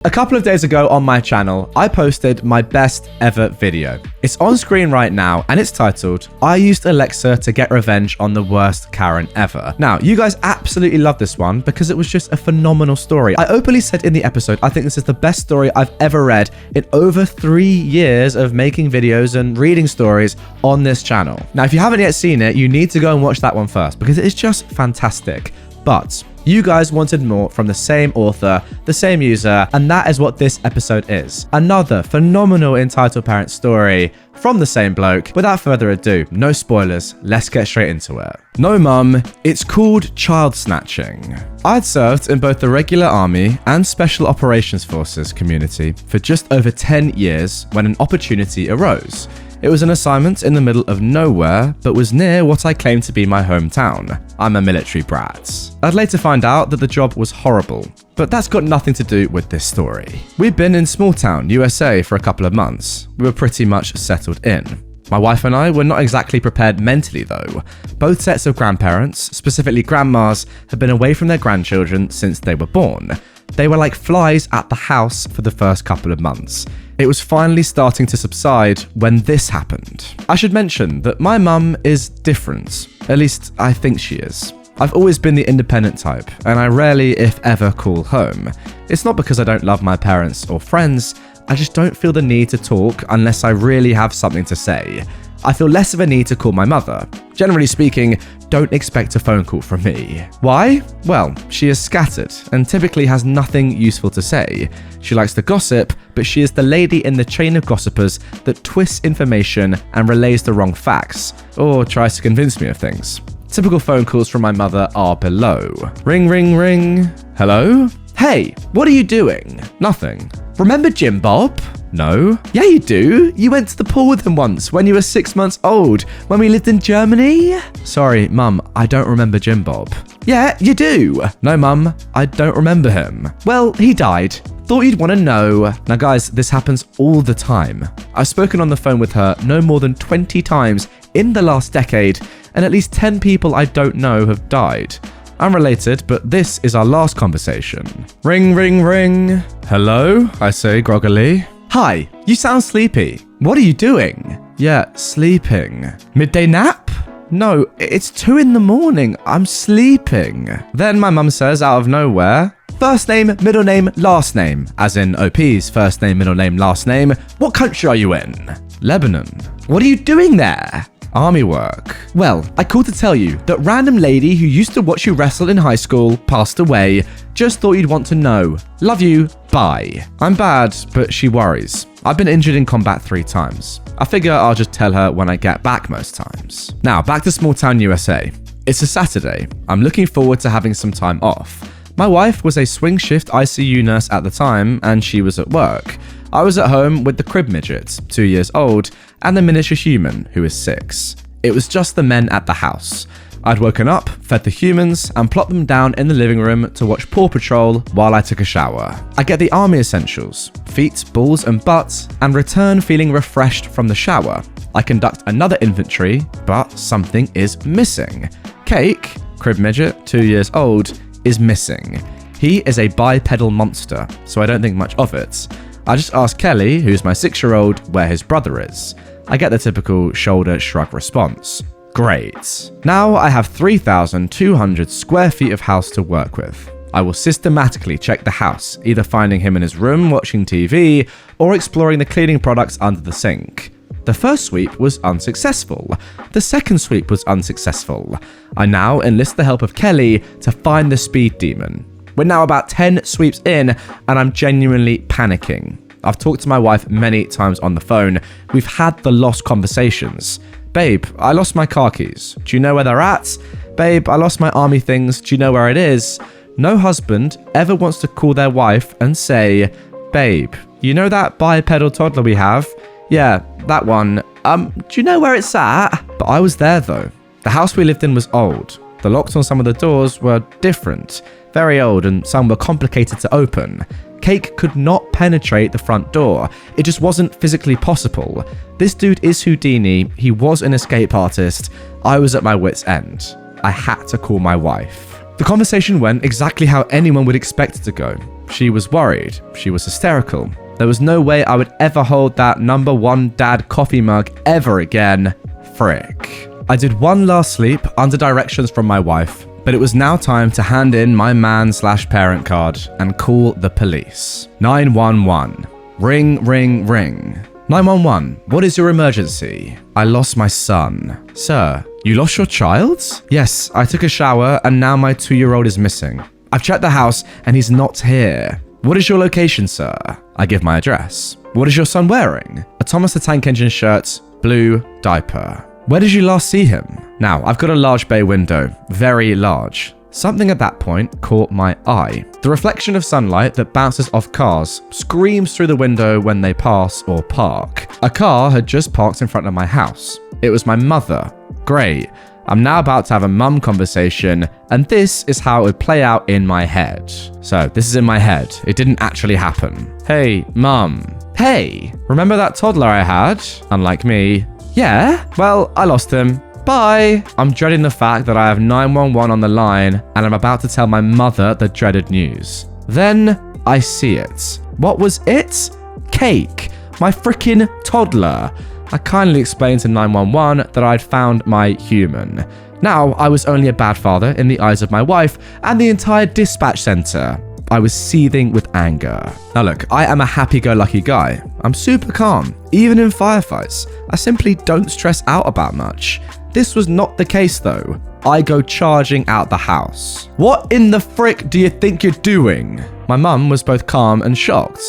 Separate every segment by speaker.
Speaker 1: A couple of days ago on my channel, I posted my best ever video. It's on screen right now and it's titled, I used Alexa to get revenge on the worst Karen ever. Now, you guys absolutely love this one because it was just a phenomenal story. I openly said in the episode, I think this is the best story I've ever read in over 3 years of making videos and reading stories on this channel. Now, if you haven't yet seen it, you need to go and watch that one first because it is just fantastic. But you guys wanted more from the same author, the same user, and that is what this episode is. Another phenomenal Entitled Parents story from the same bloke. Without further ado, no spoilers, let's get straight into it. No mum, it's called child snatching. I'd served in both the regular army and special operations forces community for just over 10 years when an opportunity arose. It was an assignment in the middle of nowhere, but was near what I claim to be my hometown. I'm a military brat. I'd later find out that the job was horrible, but that's got nothing to do with this story. We'd been in small town, USA for a couple of months. We were pretty much settled in. My wife and I were not exactly prepared mentally though. Both sets of grandparents, specifically grandmas, had been away from their grandchildren since they were born. They were like flies at the house for the first couple of months. It was finally starting to subside when this happened. I should mention that my mum is different. At least I think she is. I've always been the independent type, and I rarely, if ever, call home. It's not because I don't love my parents or friends, I just don't feel the need to talk unless I really have something to say. I feel less of a need to call my mother. Generally speaking, don't expect a phone call from me. Why? Well, she is scattered and typically has nothing useful to say. She likes to gossip, but she is the lady in the chain of gossipers that twists information and relays the wrong facts, or tries to convince me of things. Typical phone calls from my mother are below. Ring, ring, ring. Hello? Hey, what are you doing? Nothing. Remember Jim Bob? No. Yeah, you do. You went to the pool with him once when you were 6 months old, when we lived in Germany. Sorry, Mum, I don't remember Jim Bob. Yeah, you do. No, Mum, I don't remember him. Well, he died. Thought you'd want to know. Now, guys, this happens all the time. I've spoken on the phone with her no more than 20 times in the last decade, and at least 10 people I don't know have died. Unrelated, but this is our last conversation. Ring, ring, ring. Hello? I say groggily. Hi, you sound sleepy. What are you doing? Yeah, sleeping. Midday nap? No, it's 2 in the morning. I'm sleeping. Then my mum says out of nowhere, first name, middle name, last name. As in OP's first name, middle name, last name. What country are you in? Lebanon. What are you doing there? Army work. Well, I called to tell you that random lady who used to watch you wrestle in high school passed away. Just thought you'd want to know. Love you. Bye. I'm bad, but she worries. I've been injured in combat 3 times. I figure I'll just tell her when I get back most times. Now, back to small town USA. It's a Saturday. I'm looking forward to having some time off. My wife was a swing shift ICU nurse at the time, and she was at work. I was at home with the crib midget, 2 years old, and the miniature human, who is 6. It was just the men at the house. I'd woken up, fed the humans, and plopped them down in the living room to watch Paw Patrol while I took a shower. I get the army essentials, feet, balls, and butts, and return feeling refreshed from the shower. I conduct another inventory, but something is missing. Cake, crib midget, 2 years old, is missing. He is a bipedal monster, so I don't think much of it. I just ask Kelly, who's my 6-year-old, where his brother is. I get the typical shoulder shrug response. Great. Now I have 3,200 square feet of house to work with. I will systematically check the house, either finding him in his room watching TV or exploring the cleaning products under the sink. The first sweep was unsuccessful. The second sweep was unsuccessful. I now enlist the help of Kelly to find the speed demon. We're now about 10 sweeps in, and I'm genuinely panicking. I've talked to my wife many times on the phone. We've had the lost conversations. Babe, I lost my car keys. Do you know where they're at? Babe, I lost my army things. Do you know where it is? No husband ever wants to call their wife and say, babe, you know that bipedal toddler we have? Yeah, that one. Do you know where it's at? But I was there though. The house we lived in was old. The locks on some of the doors were different. Very old, and some were complicated to open. Cake could not penetrate the front door. It just wasn't physically possible. This dude is Houdini. He was an escape artist. I was at my wit's end. I had to call my wife. The conversation went exactly how anyone would expect it to go. She was worried. She was hysterical. There was no way I would ever hold that #1 dad coffee mug ever again. Frick. I did one last sleep under directions from my wife, but it was now time to hand in my man/parent card and call the police. 911. Ring, ring, ring. 911, what is your emergency? I lost my son. Sir, you lost your child? Yes, I took a shower and now my 2-year-old is missing. I've checked the house and he's not here. What is your location, sir? I give my address. What is your son wearing? A Thomas the Tank Engine shirt, blue diaper. Where did you last see him? Now, I've got a large bay window, very large. Something at that point caught my eye. The reflection of sunlight that bounces off cars screams through the window when they pass or park. A car had just parked in front of my house. It was my mother. Great. I'm now about to have a mum conversation, and this is how it would play out in my head. So, this is in my head. It didn't actually happen. Hey, mum. Hey, remember that toddler I had? Unlike me. Yeah? Well, I lost him. Bye. I'm dreading the fact that I have 911 on the line and I'm about to tell my mother the dreaded news. Then I see it. What was it? Cake. My freaking toddler. I kindly explained to 911 that I'd found my human. Now I was only a bad father in the eyes of my wife and the entire dispatch center. I was seething with anger. Now look, I am a happy-go-lucky guy. I'm super calm. Even in firefights, I simply don't stress out about much. This was not the case though. I go charging out the house. What in the frick do you think you're doing? My mum was both calm and shocked.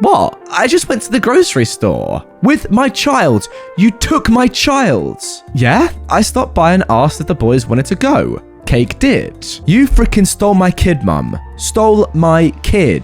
Speaker 1: What? I just went to the grocery store. With my child. You took my child. Yeah? I stopped by and asked if the boys wanted to go. Cake did. You freaking stole my kid, mum. Stole my kid.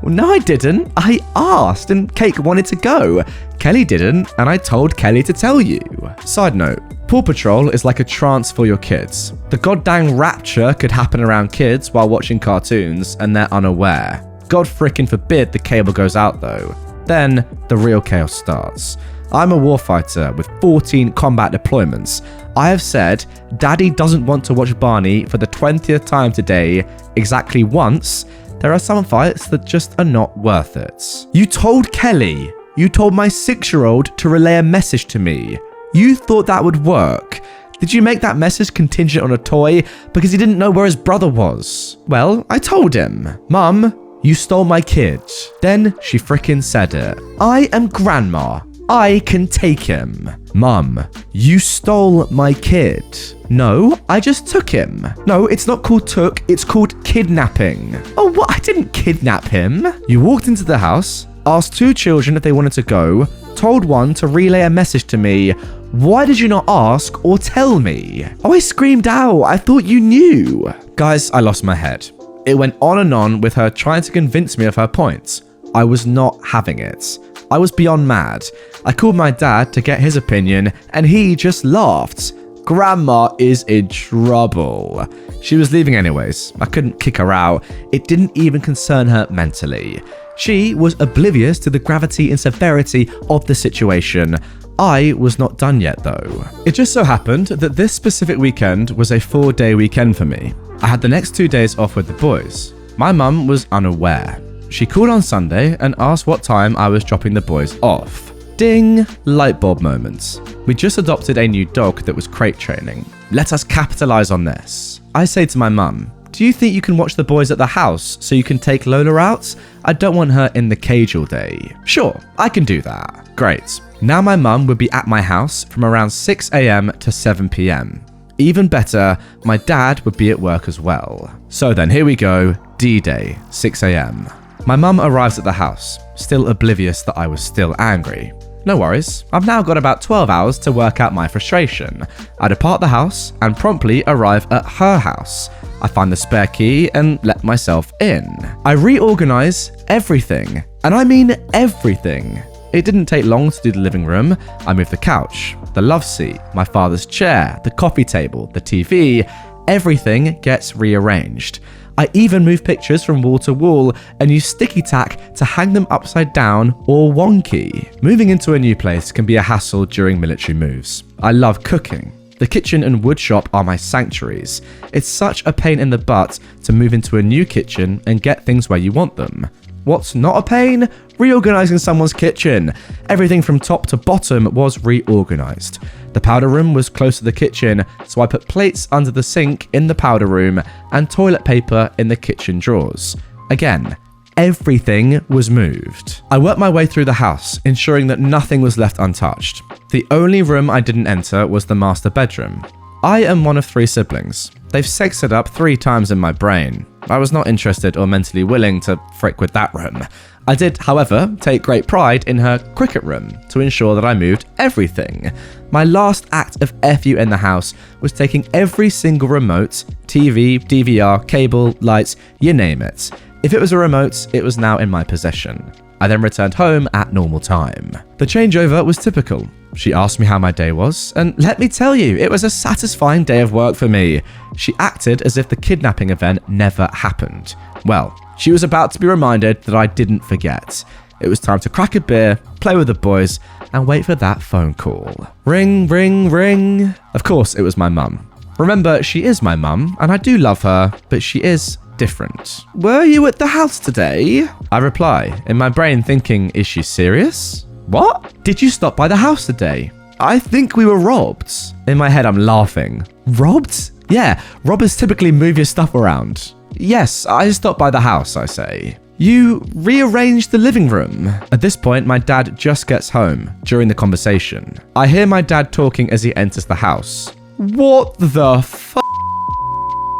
Speaker 1: Well, no, I didn't. I asked and Cake wanted to go. Kelly didn't, and I told Kelly to tell you. Side note, Paw Patrol is like a trance for your kids. The goddamn rapture could happen around kids while watching cartoons and they're unaware. God frickin' forbid the cable goes out though. Then the real chaos starts. I'm a warfighter with 14 combat deployments. I have said Daddy doesn't want to watch Barney for the 20th time today, exactly once. There are some fights that just are not worth it. You told Kelly. You told my 6-year-old to relay a message to me. You thought that would work. Did you make that message contingent on a toy because he didn't know where his brother was? Well, I told him. Mum, you stole my kid. Then she frickin' said it. I am grandma. I can take him. Mum, you stole my kid. No, I just took him. No, it's not called took, it's called kidnapping. Oh, what? I didn't kidnap him. You walked into the house, asked 2 children if they wanted to go, told one to relay a message to me. Why did you not ask or tell me? Oh, I screamed out. I thought you knew. Guys, I lost my head. It went on and on with her trying to convince me of her points. I was not having it. I was beyond mad. I called my dad to get his opinion and he just laughed. Grandma is in trouble. She was leaving anyways. I couldn't kick her out. It didn't even concern her mentally. She was oblivious to the gravity and severity of the situation. I was not done yet though. It just so happened that this specific weekend was a 4-day weekend for me. I had the next 2 days off with the boys. My mum was unaware. She called on Sunday and asked what time I was dropping the boys off. Ding, light bulb moments. We just adopted a new dog that was crate training. Let us capitalize on this. I say to my mum, do you think you can watch the boys at the house so you can take Lola out? I don't want her in the cage all day. Sure, I can do that. Great. Now my mum would be at my house from around 6 a.m. to 7 p.m. Even better, my dad would be at work as well. So then here we go, D-Day, 6 a.m. My mum arrives at the house, still oblivious that I was still angry. No worries, I've now got about 12 hours to work out my frustration. I depart the house and promptly arrive at her house. I find the spare key and let myself in. I reorganize everything, and I mean everything. It didn't take long to do the living room. I moved the couch, the love seat, my father's chair, the coffee table, the TV. Everything gets rearranged. I even moved pictures from wall to wall and used sticky tack to hang them upside down or wonky. Moving into a new place can be a hassle during military moves. I love cooking. The kitchen and wood shop are my sanctuaries. It's such a pain in the butt to move into a new kitchen and get things where you want them. What's not a pain? Reorganizing someone's kitchen. Everything from top to bottom was reorganized. The powder room was close to the kitchen, so I put plates under the sink in the powder room and toilet paper in the kitchen drawers. Again, everything was moved. I worked my way through the house, ensuring that nothing was left untouched. The only room I didn't enter was the master bedroom. I am one of 3 siblings. They've sexed it up 3 times in my brain. I was not interested or mentally willing to frick with that room. I did, however, take great pride in her cricket room to ensure that I moved everything. My last act of FU in the house was taking every single remote, TV, DVR, cable, lights, you name it. If it was a remote, it was now in my possession. I then returned home at normal time. The changeover was typical. She asked me how my day was, and let me tell you, it was a satisfying day of work for me. She acted as if the kidnapping event never happened. Well, she was about to be reminded that I didn't forget. It was time to crack a beer, play with the boys, and wait for that phone call. Ring, ring, ring. Of course, it was my mum. Remember, she is my mum, and I do love her, but she is different. Were you at the house today? I reply, in my brain thinking, is she serious? What? Did you stop by the house today? I think we were robbed. In my head, I'm laughing. Robbed? Yeah, robbers typically move your stuff around. Yes, I stopped by the house, I say. You rearranged the living room. At this point, my dad just gets home during the conversation. I hear my dad talking as he enters the house. What the f***?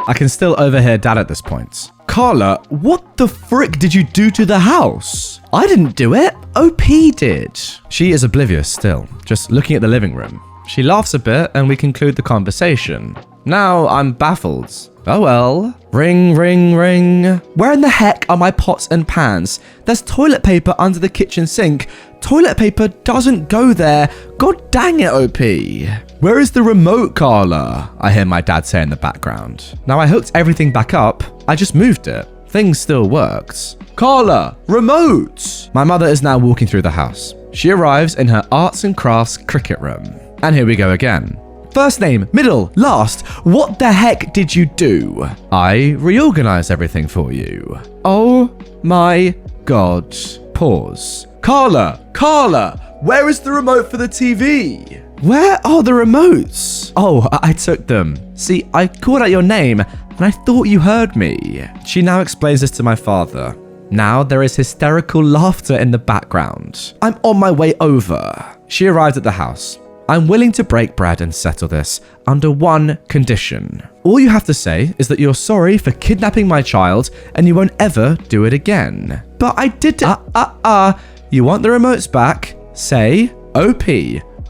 Speaker 1: I can still overhear dad at this point. Carla, what the frick did you do to the house? I didn't do it. OP did. She is oblivious still, just looking at the living room. She laughs a bit and we conclude the conversation. Now I'm baffled. Oh well. Ring, ring, ring. Where in the heck are my pots and pans? There's toilet paper under the kitchen sink. Toilet paper doesn't go there. God dang it, OP. Where is the remote, Carla? I hear my dad say in the background. Now I hooked everything back up. I just moved it. Things still worked. Carla, remote! My mother is now walking through the house. She arrives in her arts and crafts cricket room. And here we go again. First name, middle, last. What the heck did you do? I reorganized everything for you. Oh my God. Pause. Carla, where is the remote for the TV? Where are the remotes? Oh, I took them. See, I called out your name and I thought you heard me. She now explains this to my father. Now there is hysterical laughter in the background. I'm on my way over. She arrived at the house. I'm willing to break bread and settle this under one condition. All you have to say is that you're sorry for kidnapping my child and you won't ever do it again. But I did You want the remotes back? Say, OP,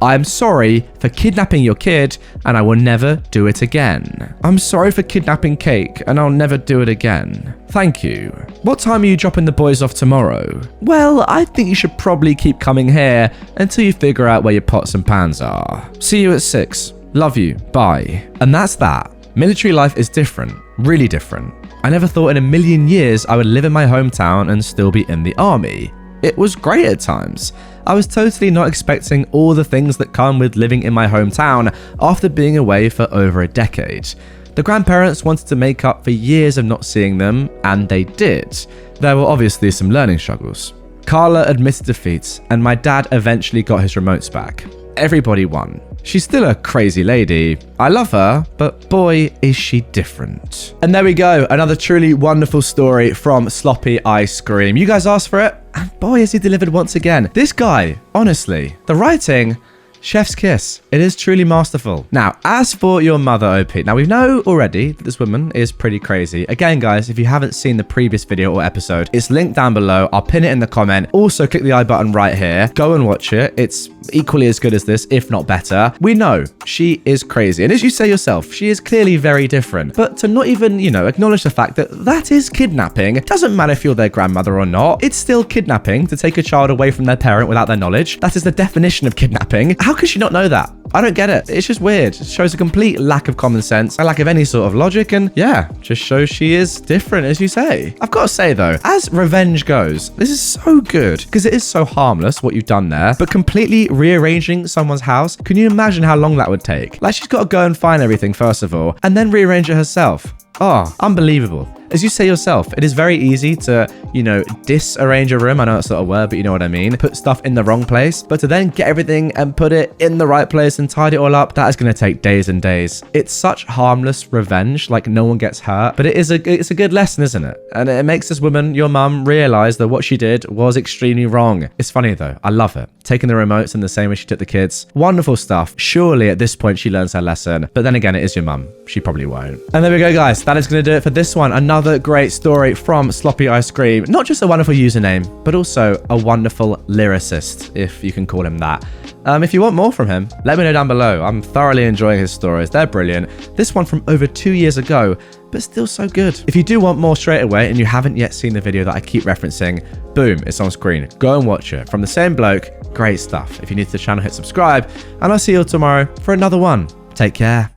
Speaker 1: I'm sorry for kidnapping your kid and I will never do it again. I'm sorry for kidnapping Cake and I'll never do it again. Thank you. What time are you dropping the boys off tomorrow? Well, I think you should probably keep coming here until you figure out where your pots and pans are. See you at 6. Love you. Bye. And that's that. Military life is different. Really different. I never thought in a million years I would live in my hometown and still be in the army. It was great at times. I was totally not expecting all the things that come with living in my hometown after being away for over a decade. The grandparents wanted to make up for years of not seeing them, and they did. There were obviously some learning struggles. Carla admitted defeat, and my dad eventually got his remotes back. Everybody won. She's still a crazy lady. I love her, but boy, is she different. And there we go. Another truly wonderful story from SloppyEyeScream. You guys asked for it, and boy, has he delivered once again. This guy, honestly, the writing, chef's kiss. It is truly masterful. Now, as for your mother, OP. Now, we know already that this woman is pretty crazy. Again, guys, if you haven't seen the previous video or episode, it's linked down below. I'll pin it in the comment. Also, click the I button right here. Go and watch it. It's equally as good as this, if not better. We know she is crazy. And as you say yourself, she is clearly very different. But to not even, acknowledge the fact that that is kidnapping. It doesn't matter if you're their grandmother or not. It's still kidnapping to take a child away from their parent without their knowledge. That is the definition of kidnapping. How could she not know that? I don't get it. It's just weird. It shows a complete lack of common sense, a lack of any sort of logic, and yeah, just shows she is different, as you say. I've got to say though, as revenge goes, this is so good because it is so harmless what you've done there, but completely rearranging someone's house, can you imagine how long that would take? Like, she's got to go and find everything first of all, and then rearrange it herself. Oh, unbelievable. As you say yourself, it is very easy to, you know, disarrange a room. I know that's not a word, but you know what I mean. Put stuff in the wrong place, but to then get everything and put it in the right place and tidy it all up, that is going to take days and days. It's such harmless revenge, like no one gets hurt, but it's a good lesson, isn't it? And it makes this woman, your mum, realize that what she did was extremely wrong. It's funny though. I love it. Taking the remotes in the same way she took the kids. Wonderful stuff. Surely at this point she learns her lesson, but then again, it is your mum. She probably won't. And there we go, guys. That is going to do it for this one. Another great story from SloppyEyeScream. Not just a wonderful username, but also a wonderful lyricist, if you can call him that. If you want more from him, let me know down below. I'm thoroughly enjoying his stories. They're brilliant. This one from over 2 years ago, but still so good. If you do want more straight away and you haven't yet seen the video that I keep referencing, boom, it's on screen. Go and watch it. From the same bloke, great stuff. If you're new to the channel, hit subscribe, and I'll see you all tomorrow for another one. Take care.